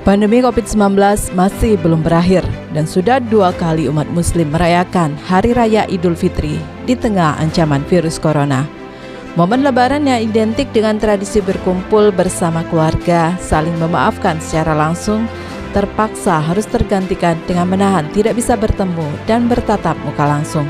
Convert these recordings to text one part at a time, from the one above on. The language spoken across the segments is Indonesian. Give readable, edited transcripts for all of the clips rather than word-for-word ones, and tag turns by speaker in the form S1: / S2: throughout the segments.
S1: Pandemi COVID-19 masih belum berakhir dan sudah 2 kali umat muslim merayakan Hari Raya Idul Fitri di tengah ancaman virus corona. Momen lebaran yang identik dengan tradisi berkumpul bersama keluarga, saling memaafkan secara langsung, terpaksa harus tergantikan dengan menahan tidak bisa bertemu dan bertatap muka langsung.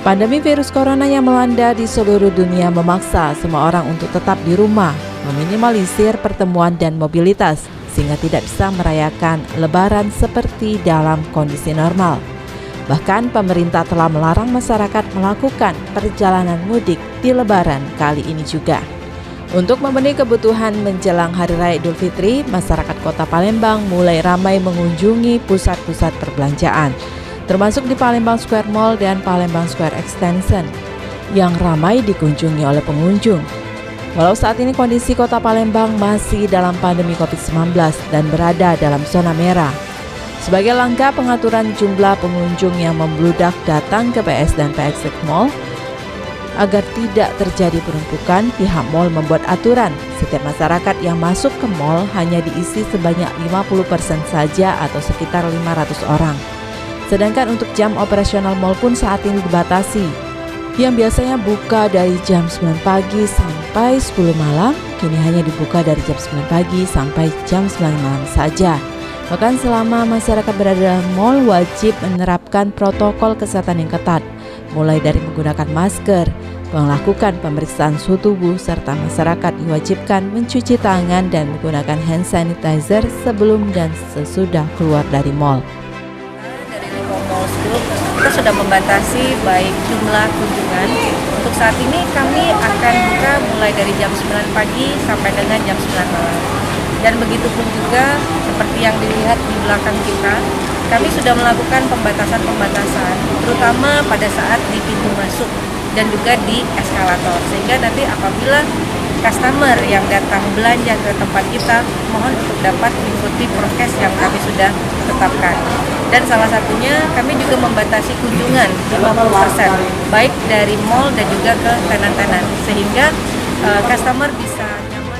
S1: Pandemi virus corona yang melanda di seluruh dunia memaksa semua orang untuk tetap di rumah, meminimalisir pertemuan dan mobilitas, sehingga tidak bisa merayakan Lebaran seperti dalam kondisi normal. Bahkan pemerintah telah melarang masyarakat melakukan perjalanan mudik di Lebaran kali ini juga. Untuk memenuhi kebutuhan menjelang Hari Raya Idul Fitri, masyarakat Kota Palembang mulai ramai mengunjungi pusat-pusat perbelanjaan, termasuk di Palembang Square Mall dan Palembang Square Extension, yang ramai dikunjungi oleh pengunjung. Walau saat ini kondisi Kota Palembang masih dalam pandemi COVID-19 dan berada dalam zona merah. Sebagai langkah pengaturan jumlah pengunjung yang membludak datang ke PS dan PX Mall, agar tidak terjadi penumpukan, pihak mall membuat aturan setiap masyarakat yang masuk ke mall hanya diisi sebanyak 50% saja atau sekitar 500 orang. Sedangkan untuk jam operasional mall pun saat ini dibatasi. Yang biasanya buka dari jam 9 pagi sampai 10 malam, kini hanya dibuka dari jam 9 pagi sampai jam 9 malam saja. Bahkan selama masyarakat berada dalam mall wajib menerapkan protokol kesehatan yang ketat, mulai dari menggunakan masker, melakukan pemeriksaan suhu tubuh, serta masyarakat diwajibkan mencuci tangan dan menggunakan hand sanitizer sebelum dan sesudah keluar dari mall.
S2: Kita sudah membatasi baik jumlah kunjungan. Untuk saat ini kami akan buka mulai dari jam 9 pagi sampai dengan jam 9 malam. Dan begitu pun juga seperti yang dilihat di belakang kita, kami sudah melakukan pembatasan-pembatasan, terutama pada saat di pintu masuk dan juga di eskalator. Sehingga nanti apabila customer yang datang belanja ke tempat kita, mohon untuk dapat mengikuti prokes yang kami sudah tetapkan. Dan salah satunya kami juga membatasi kunjungan 50%, baik dari mall dan juga ke tenan-tenan, sehingga customer bisa nyaman.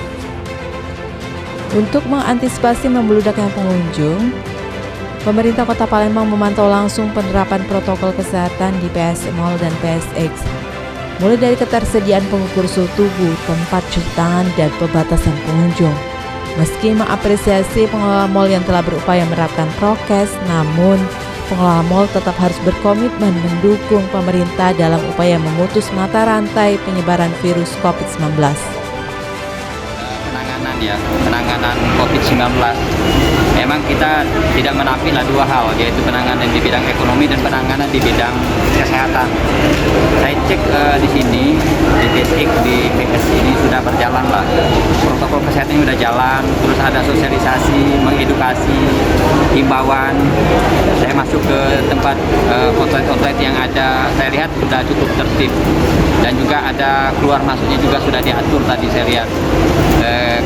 S1: Untuk mengantisipasi membeludaknya pengunjung, pemerintah Kota Palembang memantau langsung penerapan protokol kesehatan di PS Mall dan PSX. Mulai dari ketersediaan pengukur suhu tubuh, tempat cuci tangan, dan pembatasan pengunjung. Meski mengapresiasi pengelola mal yang telah berupaya menerapkan prokes, namun pengelola mal tetap harus berkomitmen mendukung pemerintah dalam upaya memutus mata rantai penyebaran virus COVID-19.
S3: Penanganan COVID-19. Memang kita tidak menafikan dua hal, yaitu penanganan di bidang ekonomi dan penanganan di bidang kesehatan. Saya cek di sini, di titik di PS ini sudah berjalan lah. Protokol kesehatan sudah jalan, terus ada sosialisasi, mengedukasi, himbauan. Saya masuk ke tempat outlet-outlet yang ada, saya lihat sudah cukup tertib. Dan juga ada keluar masuknya juga sudah diatur tadi saya lihat.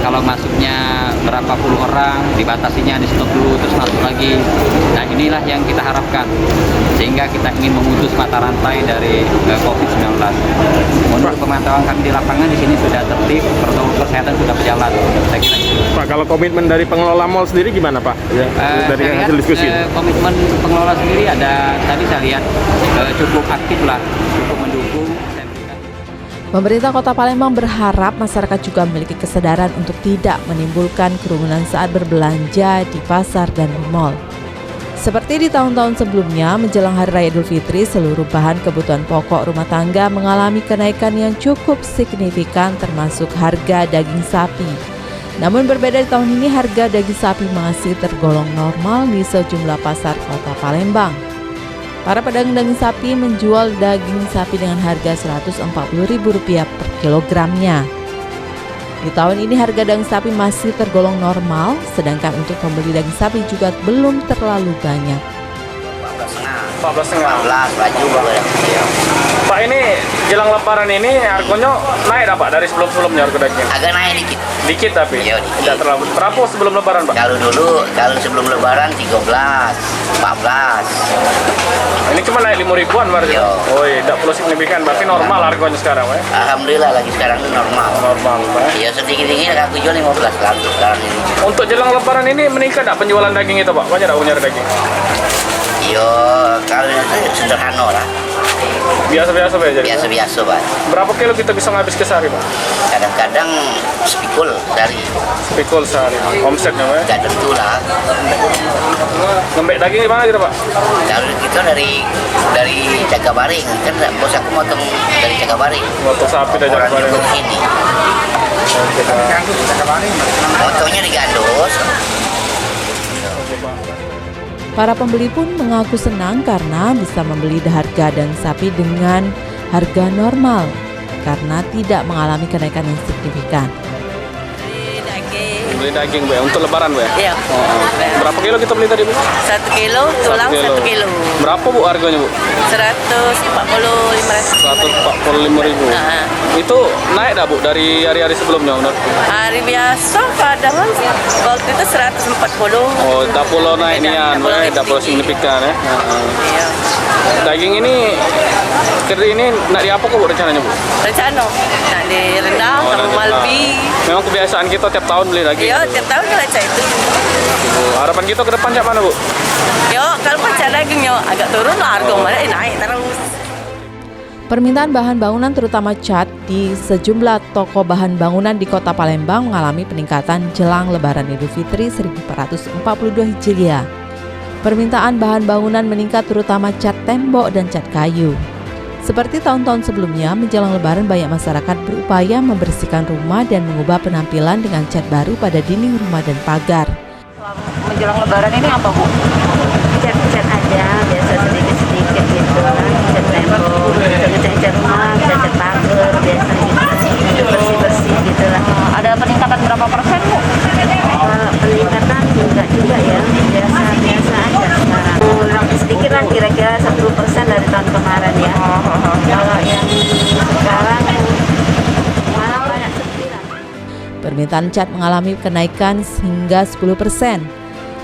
S3: Kalau masuknya berapa puluh orang, dibatasinya di stop dulu, terus masuk lagi. Nah inilah yang kita harapkan, sehingga kita ingin memutus mata rantai dari COVID-19. Menurut pemantauan kami di lapangan di sini sudah tertib, protokol kesehatan sudah berjalan. Saya kira itu.
S4: Pak, kalau komitmen dari pengelola mal sendiri gimana Pak? Ya, dari hasil diskusi.
S3: Komitmen pengelola sendiri ada, tadi saya lihat cukup aktif lah, cukup mendukung.
S1: Pemerintah Kota Palembang berharap masyarakat juga memiliki kesadaran untuk tidak menimbulkan kerumunan saat berbelanja di pasar dan di mal. Seperti di tahun-tahun sebelumnya, menjelang Hari Raya Idul Fitri, seluruh bahan kebutuhan pokok rumah tangga mengalami kenaikan yang cukup signifikan, termasuk harga daging sapi. Namun berbeda di tahun ini, harga daging sapi masih tergolong normal di sejumlah pasar Kota Palembang. Para pedagang daging sapi menjual daging sapi dengan harga Rp140.000 per kilogramnya. Di tahun ini harga daging sapi masih tergolong normal, sedangkan untuk pembeli daging sapi juga belum terlalu banyak.
S4: 14,5.
S5: 14 baju ya.
S4: Pak, ini jelang Lebaran ini harganya naik Pak dari sebelum-sebelumnya harga daging?
S5: Agak naik dikit.
S4: Dikit tapi?
S5: Iya, dikit.
S4: Tidak terlalu. Berapa sebelum lebaran, Pak?
S5: Kalau sebelum lebaran 13, 14.
S4: Ini cuma naik 5 ribuan berarti?
S5: Iya.
S4: Oh iya, tidak perlu signifikan. Berarti normal harganya sekarang, Pak?
S5: Alhamdulillah lagi sekarang ini normal.
S4: Normal, Pak.
S5: Iya, sedikit-sedikit aku jual 15 lah sekarang ini.
S4: Untuk jelang lebaran ini meningkat nggak penjualan daging itu, Pak? Banyak nggak punya daging?
S5: Iya, kalau itu sederhana lah.
S4: Biasa-biasa, Pak? Jadi?
S5: Biasa-biasa, Pak.
S4: Berapa kilo kita bisa ngabis ke sehari, Pak?
S5: Kadang-kadang sepikul dari
S4: Pikul sehari. Omsetnya, Pak?
S5: gak tentu lah.
S4: Ngembek daging di mana gitu, Pak?
S5: Kalau kita dari Cagabaring, kan bos aku motong dari Cagabaring.
S4: Waktu sapi dan
S5: Orang
S4: jalan.
S5: juga sini. Motongnya di Gandos.
S1: Para pembeli pun mengaku senang karena bisa membeli harga dan sapi dengan harga normal karena tidak mengalami kenaikan yang signifikan.
S4: Beli daging, Bu, untuk lebaran, Bu, ya?
S2: Iya.
S4: Berapa kilo kita beli tadi, Bu?
S2: 1 kilo, tulang 1 kilo.
S4: Berapa, Bu, harganya, Bu?
S2: 145.
S4: 145.000.
S2: Nah,
S4: Itu naik dah, Bu, dari hari-hari sebelumnya, benar?
S2: hari biasa kadang waktu itu 140.
S4: Oh, tak perlu naik nian, Bu, tak perlu signifikan, ya?
S2: Iya.
S4: Daging ini, keri ini nak diapa kok, Bu, rencananya, Bu?
S2: Rencana nak direndam
S4: Oh,
S2: sama
S4: nanti,
S2: Malbi.
S4: Memang kebiasaan kita tiap tahun beli daging.
S2: Iya, tiap tahun baca itu.
S4: Bu. Harapan kita ke depan cak mana, Bu?
S2: Yo, kalau baca daging yo agak turun lah harga mana naik terus.
S1: Permintaan bahan bangunan terutama cat di sejumlah toko bahan bangunan di Kota Palembang mengalami peningkatan jelang Lebaran Idul Fitri 1442 Hijriah. Permintaan bahan bangunan meningkat terutama cat tembok dan cat kayu. Seperti tahun-tahun sebelumnya, menjelang Lebaran banyak masyarakat berupaya membersihkan rumah dan mengubah penampilan dengan cat baru pada dinding rumah dan pagar.
S2: Menjelang Lebaran ini apa, Bu?
S6: Cat-cat aja, biasa sedikit-sedikit gitu lah. Cat tembok, cat rumah, cat pagar, biasa gitu. Bersih-bersih gitu lah.
S2: Ada peningkatan berapa persen, Bu?
S6: Kalau peningkatan enggak juga ya, biasa-biasa aja sekarang. Lebih sedikit lah, kira-kira 10% dari tahun kemarin ya. Kalau yang sekarang malah banyak sepi lah.
S1: Permintaan cat mengalami kenaikan hingga 10%.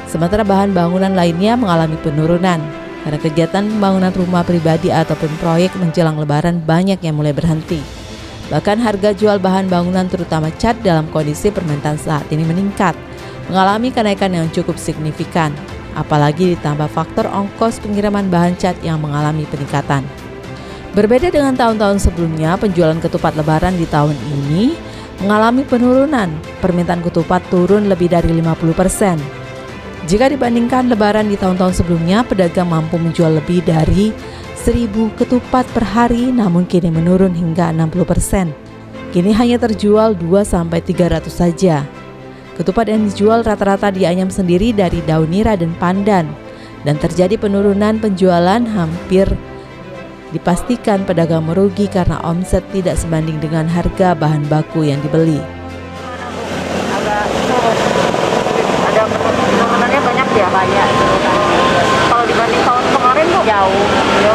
S1: Sementara bahan bangunan lainnya mengalami penurunan. Karena kegiatan pembangunan rumah pribadi ataupun proyek menjelang Lebaran banyak yang mulai berhenti. Bahkan harga jual bahan bangunan terutama cat dalam kondisi permintaan saat ini meningkat, mengalami kenaikan yang cukup signifikan. Apalagi ditambah faktor ongkos pengiriman bahan cat yang mengalami peningkatan. Berbeda dengan tahun-tahun sebelumnya, penjualan ketupat Lebaran di tahun ini mengalami penurunan. Permintaan ketupat turun lebih dari 50%. Jika dibandingkan Lebaran di tahun-tahun sebelumnya, pedagang mampu menjual lebih dari 1.000 ketupat per hari, namun kini menurun hingga 60%. Kini hanya terjual 2-300 saja. Ketupat yang dijual rata-rata dianyam sendiri dari daun nira dan pandan, dan terjadi penurunan penjualan hampir dipastikan pedagang merugi karena omset tidak sebanding dengan harga bahan baku yang dibeli.
S6: Agak turun. Ada penurunannya banyak ya? Banyak turunannya. Kalau dibanding tahun kemarin Bu? Jauh ya.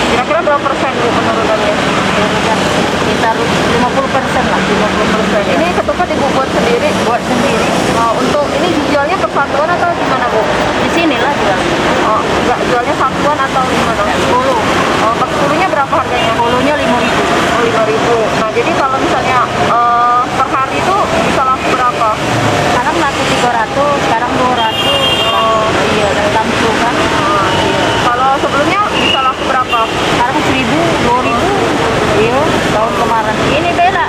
S6: Kira-kira berapa persen Bu penurunannya? Sekitar 50% lah, 50%. Ini ketupat Ibu buat sendiri? Buat sendiri. Untuk ini jualnya per satuan atau gimana Bu? Di sini lah jualnya. Oh, enggak jualnya satuan atau gimana? 10. Oh, per 10-nya berapa harganya? 10-nya 5.000. Oh, 5.000. Nah, jadi kalau misalnya per hari itu bisa laku berapa? Sekarang laku 300, sekarang 200. Oh, iya, langsung kan. Iya. Kalau sebelumnya bisa laku berapa? Sekarang 1.000, 2.000. Iya, tahun kemarin. Ini beda,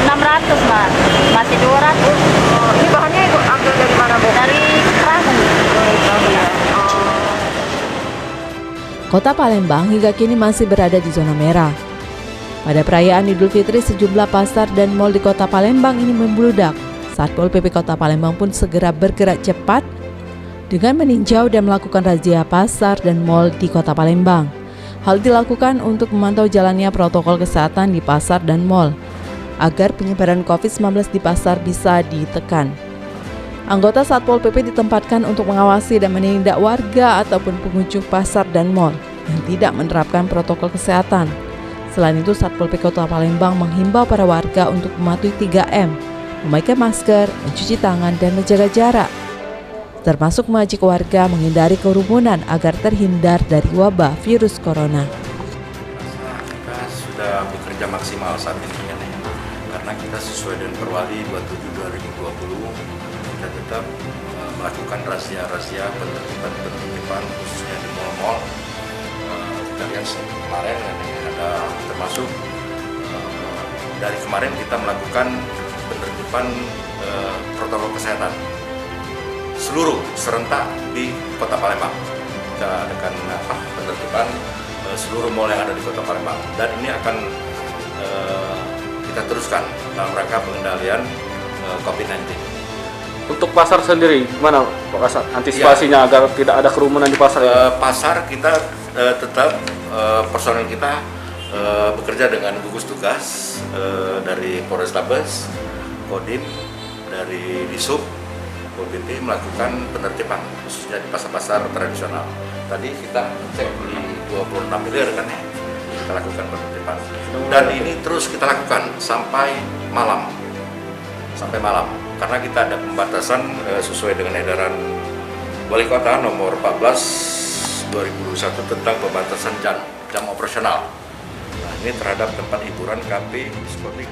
S6: 600 Mbak. Masih 200. Oh, ini bahannya Ibu ambil dari mana Bu? Dari perahu.
S1: Kota Palembang hingga kini masih berada di zona merah. Pada perayaan Idul Fitri, sejumlah pasar dan mal di Kota Palembang ini membludak. Satpol PP Kota Palembang pun segera bergerak cepat dengan meninjau dan melakukan razia pasar dan mal di Kota Palembang. Hal dilakukan untuk memantau jalannya protokol kesehatan di pasar dan mal agar penyebaran COVID-19 di pasar bisa ditekan. Anggota Satpol PP ditempatkan untuk mengawasi dan menindak warga ataupun pengunjung pasar dan mal yang tidak menerapkan protokol kesehatan. Selain itu, Satpol PP Kota Palembang menghimbau para warga untuk mematuhi 3M, memakai masker, mencuci tangan, dan menjaga jarak. Termasuk mengajak warga menghindari kerumunan agar terhindar dari wabah virus corona.
S7: Kita sudah bekerja maksimal saat ini ya, karena kita sesuai dengan Perwali 27/2020 kita tetap melakukan razia penertiban khususnya di mal-mal. Kita lihat kemarin ada termasuk dari kemarin kita melakukan penertiban protokol kesehatan seluruh serentak di Kota Palembang. Kita adakan penertiban seluruh mal yang ada di Kota Palembang, dan ini akan kita teruskan dalam rangka pengendalian COVID-19.
S4: Untuk pasar sendiri, gimana Pak Kasat? Antisipasinya agar tidak ada kerumunan di pasar?
S7: Pasar kita tetap personel kita bekerja dengan gugus tugas dari Polrestabes, Kodim, dari Disub, BPP melakukan penertiban khususnya di pasar-pasar tradisional. Tadi kita cek di 26 miliar kan ya, kita lakukan penertiban. Dan ini terus kita lakukan sampai malam. Karena kita ada pembatasan sesuai dengan edaran Wali Kota nomor 14/2021 tentang pembatasan jam operasional. Nah, ini terhadap tempat hiburan, kafe, diskotik.